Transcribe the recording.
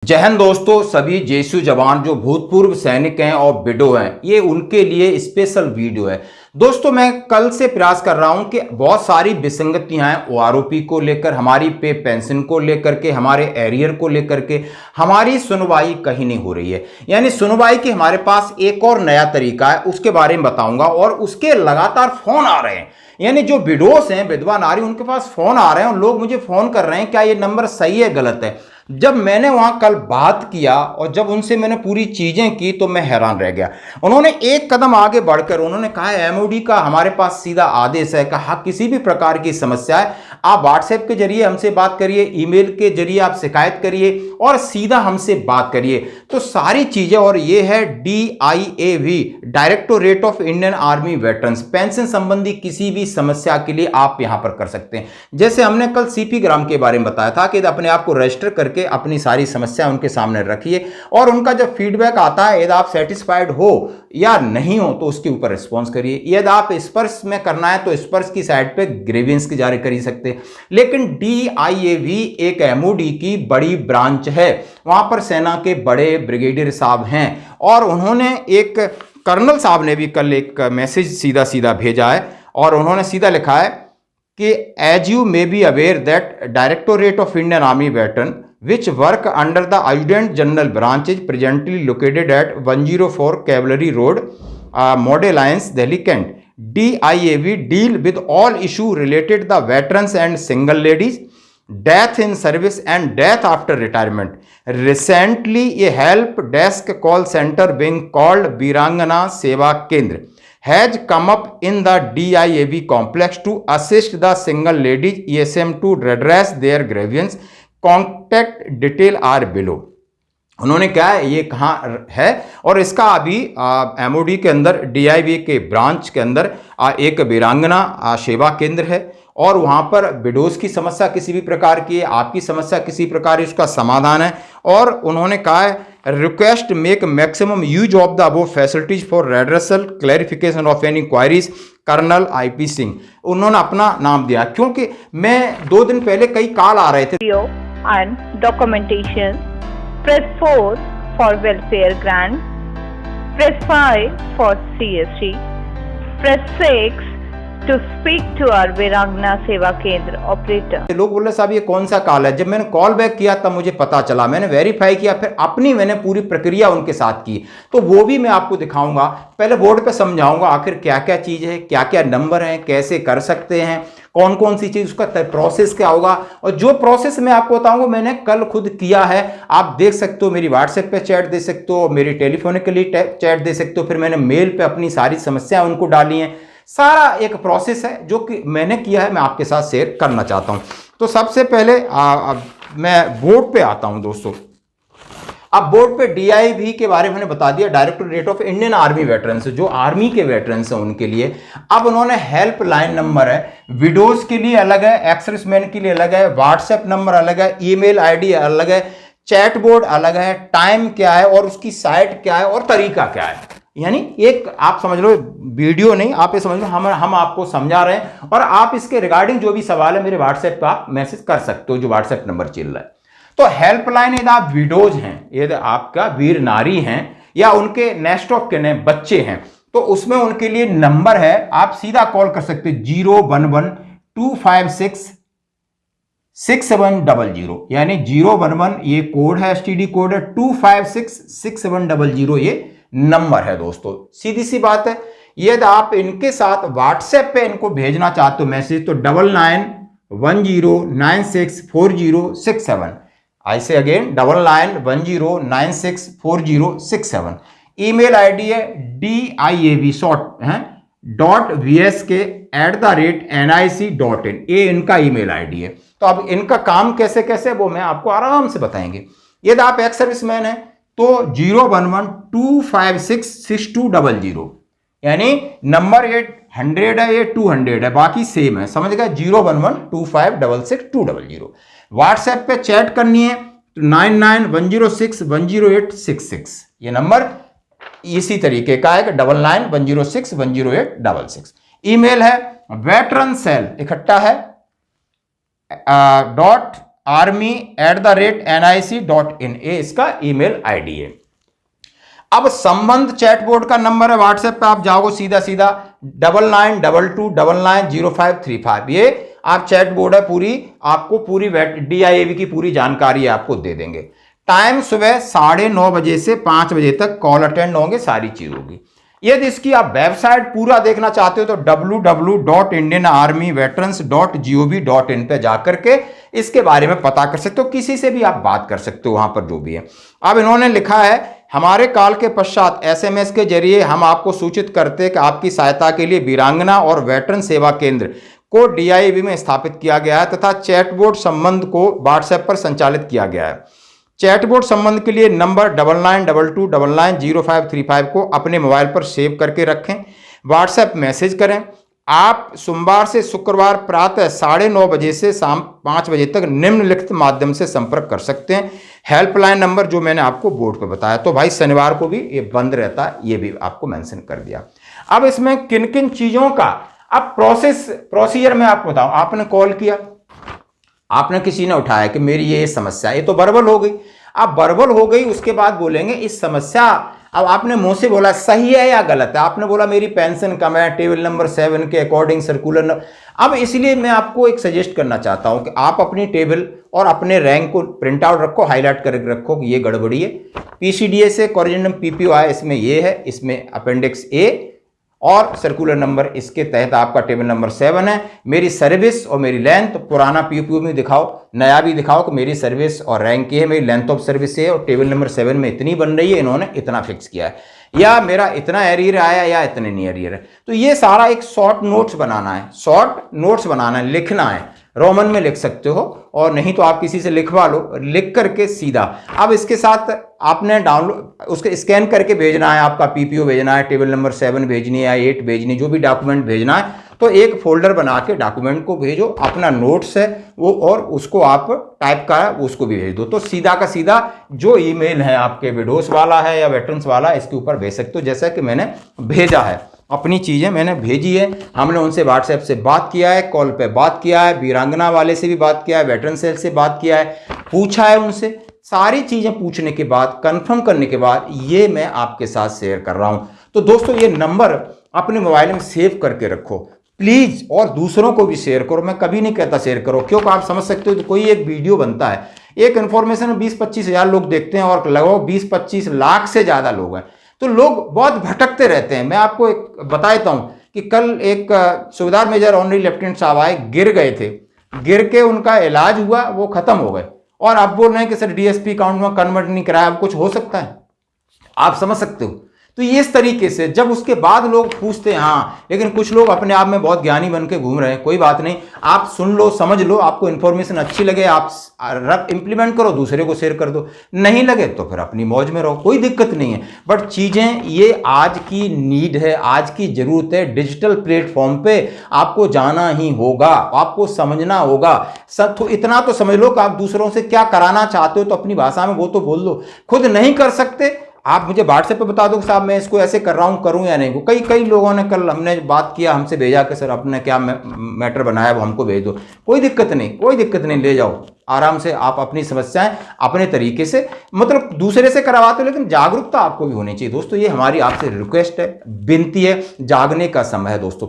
जय हिंद दोस्तों, सभी जेएसयू जवान जो भूतपूर्व सैनिक हैं और विडो हैं, ये उनके लिए स्पेशल वीडियो है। दोस्तों, मैं कल से प्रयास कर रहा हूं कि बहुत सारी विसंगतियां हैं ओआरओपी को लेकर, हमारी पे पेंशन को लेकर के, हमारे एरियर को लेकर के हमारी सुनवाई कहीं नहीं हो रही है। यानी सुनवाई के हमारे पास एक और नया तरीका है, उसके बारे में बताऊंगा। और उसके लगातार फोन आ रहे हैं, यानी जो विडोस हैं, विधवा नारी, उनके पास फोन आ रहे हैं और लोग मुझे फोन कर रहे हैं क्या ये नंबर सही है गलत है। जब मैंने वहां कल बात किया और जब उनसे मैंने पूरी चीजें की तो मैं हैरान रह गया। उन्होंने एक कदम आगे बढ़कर उन्होंने कहा एमओडी का हमारे पास सीधा आदेश है, कहा किसी भी प्रकार की समस्या है आप व्हाट्सएप के जरिए हमसे बात करिए, ईमेल के जरिए आप शिकायत करिए और सीधा हमसे बात करिए। तो सारी चीजें, और ये है DIAV, directorate of Indian army veterans, pension संबंधी किसी भी समस्या के लिए आप यहां पर कर सकते हैं। जैसे हमने कल CP ग्राम के बारे में बताया था कि अपने आप को रजिस्टर करके अपनी सारी समस्या उनके सामने रखिए और उनका जब फीडबैक आता है, यदि आप सेटिस्फाइड हो या नहीं हो तो उसके ऊपर रिस्पॉन्स करिए। यदि आप स्पर्श में करना है तो स्पर्श की साइड पे ग्रीवेंस की जारी कर सकते हैं। लेकिन DIAV एक MOD की बड़ी ब्रांच है, वहां पर सेना के बड़े ब्रिगेडियर साहब हैं और उन्होंने एक कर्नल साहब ने भी कल एक मैसेज सीधा सीधा भेजा है और उन्होंने सीधा लिखा है कि as you may be aware that Directorate of Indian Army veteran which work under the Adjutant General branch is presently located at 104 Cavalry Road, Model Alliance, Delhi, Kent. DIAV deal with all issue related to the veterans and single ladies, death in service and death after retirement. Recently, a help desk call center being called Virangana Seva Kendra has come up in the DIAV complex to assist the single ladies ESM to redress their grievance. Contact detail are below. उन्होंने क्या है, ये कहाँ है और इसका अभी MOD के अंदर DIAV के ब्रांच के अंदर एक वीरांगना सेवा केंद्र है और वहाँ पर विडोज की समस्या किसी भी प्रकार की है, आपकी समस्या किसी प्रकार उसका समाधान है। और उन्होंने कहा है request make maximum use of the above facilities for redressal clarification of any queries, colonel IP Singh. उन्होंने अपना नाम दिया क्योंकि मैं 2 दिन पहले कई कॉल आ रहे थे। And documentation. Press 4 for welfare grant. Press 5 for CST. Press 6 to speak to our Virangana Seva Kendra operator. लोग बोल रहे साहब ये कौन सा कॉल है। जब मैंने कॉल बैक किया तब मुझे पता चला, मैंने वेरीफाई किया, फिर अपनी मैंने पूरी प्रक्रिया उनके साथ की, तो वो भी मैं आपको दिखाऊंगा। पहले बोर्ड पे समझाऊंगा आखिर क्या क्या चीज है, क्या क्या नंबर है, कैसे कर सकते हैं, कौन कौन सी चीज, उसका प्रोसेस क्या होगा। और जो प्रोसेस मैं आपको बताऊंगा मैंने कल खुद किया है, आप देख सकते हो, मेरी व्हाट्सएप पे चैट दे सकते हो, मेरी टेलीफोनिकली चैट दे सकते हो, फिर मैंने मेल पे अपनी सारी समस्याएं उनको डाली हैं। सारा एक प्रोसेस है जो कि मैंने किया है, मैं आपके साथ शेयर करना चाहता हूं। तो सबसे पहले मैं बोर्ड पे आता हूं दोस्तों। अब बोर्ड पे DIAV के बारे में मैंने बता दिया, directorate of Indian army veterans, जो आर्मी के वेटरन्स हैं उनके लिए। अब उन्होंने हेल्पलाइन नंबर है, विडोज के लिए अलग है, एक्सर्विसमैन के लिए अलग है, व्हाट्सएप नंबर अलग है, ईमेल ID अलग है, चैट बोर्ड अलग है, टाइम क्या है और उसकी साइट क्या है और तरीका क्या है। यानी एक आप समझ लो वीडियो नहीं, आप ये समझ लो हम आपको समझा रहे हैं और आप इसके रिगार्डिंग जो भी सवाल है मेरे व्हाट्सएप पे आप मैसेज कर सकते हो, जो व्हाट्सएप नंबर चल रहा है। तो हेल्पलाइन यदि आप विडोज हैं, यदि आपका वीर नारी हैं या उनके नेक्स्ट ऑफ किन बच्चे हैं, तो उसमें उनके लिए नंबर है, आप सीधा कॉल कर सकते हैं 011-256-6700, यानी 011 ये कोड है, STD कोड है, 256-6700 ये नंबर है दोस्तों। सीधी सी बात है। यदि आप इनके साथ व्हाट्सएप पे इनको भेजना चाहते हो मैसेज तो 9910964067, ऐसे अगेन 9910964067। ईमेल ID है DIAV शॉर्ट है .vsk@nic.in, ये इनका ईमेल ID है। तो अब इनका काम कैसे कैसे वो मैं आपको आराम से बताएंगे। यदि आप एक्स सर्विसमैन है तो 011-256-6200, यानी नंबर ये 100 है, ये 200 है, बाकी सेम है, समझ गए। 011-2566-200। व्हाट्सएप पे चैट करनी है तो 9910610866, ये नंबर इसी तरीके का है कि 9910610866। ईमेल है वेटरन सेल इकट्ठा है army@nic.in, ये इसका ईमेल आईडी है। अब संबंध चैटबोर्ड का नंबर है, व्हाट्सएप पे आप जाओगे सीधा सीधा 9922990535, ये आप चैटबोर्ड है, पूरी आपको पूरी DIAV की पूरी जानकारी आपको दे देंगे। टाइम सुबह 9:30 बजे से 5 बजे तक कॉल अटेंड होंगे, सारी चीज होगी। यदि इसकी आप वेबसाइट पूरा देखना चाहते हो तो www.indianarmyveterans.gov.in पे जाकर के इसके बारे में पता कर सकते हो, किसी से भी आप बात कर सकते हो वहां पर जो भी है। अब इन्होंने लिखा है, हमारे कॉल के पश्चात SMS के जरिए हम आपको सूचित करते हैं कि आपकी सहायता के लिए वीरांगना और वेटरन सेवा केंद्र को DIAV में स्थापित किया गया है तथा चैटबोर्ड संबंध को व्हाट्सएप पर संचालित किया गया है। चैटबोर्ड संबंध के लिए नंबर 9922990535 को अपने मोबाइल पर सेव करके रखें। व्हाट्सएप मैसेज करें। आप सोमवार से शुक्रवार प्रातः 9:30 बजे से शाम 5 बजे तक निम्नलिखित माध्यम से संपर्क कर सकते हैं। हेल्पलाइन नंबर जो मैंने आपको बोर्ड पर बताया, तो भाई शनिवार को भी ये बंद रहता है, ये भी आपको मेंशन कर दिया। अब इसमें किन किन चीजों का अब प्रोसीजर में आपको बताऊं। आपने कॉल किया, आपने किसी ने उठाया कि मेरी ये समस्या, ये तो वर्बल हो गई। अब वर्बल हो गई, उसके बाद बोलेंगे इस समस्या, अब आपने मुंह से बोला सही है या गलत है। आपने बोला मेरी पेंशन कम है, टेबल नंबर 7 के अकॉर्डिंग सर्कुलर नंबर। अब इसलिए मैं आपको एक सजेस्ट करना चाहता हूं कि आप अपनी टेबल और अपने रैंक को प्रिंट आउट रखो, हाईलाइट करके रखो कि ये गड़बड़ी है। PCDA से कोरिजेंडम PPO आया, इसमें ये है, इसमें अपेंडिक्स A और सर्कुलर नंबर इसके तहत आपका टेबल नंबर 7 है। मेरी सर्विस और मेरी लेंथ, पुराना PPO में दिखाओ, नया भी दिखाओ कि मेरी सर्विस और रैंक ये है, मेरी लेंथ ऑफ सर्विस है और टेबल नंबर 7 में इतनी बन रही है, इन्होंने इतना फिक्स किया है, या मेरा इतना एरियर आया या इतने नहीं एरियर है। तो ये सारा एक शॉर्ट नोट्स बनाना है, लिखना है। रोमन में लिख सकते हो और नहीं तो आप किसी से लिखवा लो, लिख करके सीधा। अब इसके साथ आपने डाउनलोड उसके स्कैन करके भेजना है, आपका PPO भेजना है, टेबल नंबर 7 भेजनी है, 8 भेजनी, जो भी डॉक्यूमेंट भेजना है, तो एक फोल्डर बना के डॉक्यूमेंट को भेजो। अपना नोट्स है वो और उसको आप टाइप का है उसको भी भेज दो। तो सीधा का सीधा जो ईमेल है आपके विडोस वाला है या वेटरन्स वाला, इसके ऊपर भेज सकते हो। जैसा कि मैंने भेजा है, अपनी चीज़ें मैंने भेजी है, हमने उनसे व्हाट्सएप से बात किया है, कॉल पे बात किया है, वीरांगना वाले से भी बात किया है, वेटरन सेल से बात किया है, पूछा है उनसे। सारी चीज़ें पूछने के बाद, कंफर्म करने के बाद ये मैं आपके साथ शेयर कर रहा हूं। तो दोस्तों ये नंबर अपने मोबाइल में सेव करके रखो प्लीज़, और दूसरों को भी शेयर करो। मैं कभी नहीं कहता शेयर करो, क्योंकि आप समझ सकते हो तो कोई एक वीडियो बनता है, एक इन्फॉर्मेशन 20-25 हज़ार लोग देखते हैं और लगभग 20-25 लाख से ज़्यादा लोग हैं, तो लोग बहुत भटकते रहते हैं। मैं आपको एक बता देता हूं कि कल एक सूबेदार मेजर ऑनरी लेफ्टिनेंट साहब आए, गिर गए थे, गिर के उनका इलाज हुआ, वो खत्म हो गए, और अब बोल रहे हैं कि सर DSP अकाउंट में कन्वर्ट नहीं कराया। अब कुछ हो सकता है, आप समझ सकते हो। तो इस तरीके से जब उसके बाद लोग पूछते हैं, हाँ, लेकिन कुछ लोग अपने आप में बहुत ज्ञानी बन के घूम रहे हैं। कोई बात नहीं, आप सुन लो, समझ लो, आपको इन्फॉर्मेशन अच्छी लगे आप इंप्लीमेंट करो, दूसरे को शेयर कर दो, नहीं लगे तो फिर अपनी मौज में रहो, कोई दिक्कत नहीं है। बट चीज़ें ये आज की नीड है, आज की ज़रूरत है। डिजिटल प्लेटफॉर्म पे आपको जाना ही होगा, आपको समझना होगा। सब तो इतना तो समझ लो कि आप दूसरों से क्या कराना चाहते हो तो अपनी भाषा में वो तो बोल दो। खुद नहीं कर सकते, आप मुझे व्हाट्सएप पे बता दो कि साहब मैं इसको ऐसे कर रहा हूँ, करूँ या नहीं। कई लोगों ने कल हमने बात किया, हमसे भेजा कि सर आपने क्या मैटर बनाया वो हमको भेज दो। कोई दिक्कत नहीं, ले जाओ आराम से। आप अपनी समस्याएं अपने तरीके से मतलब दूसरे से करवाते हो, लेकिन जागरूकता आपको भी होनी चाहिए दोस्तों। ये हमारी आपसे रिक्वेस्ट है, विनती है, जागने का समय है दोस्तों।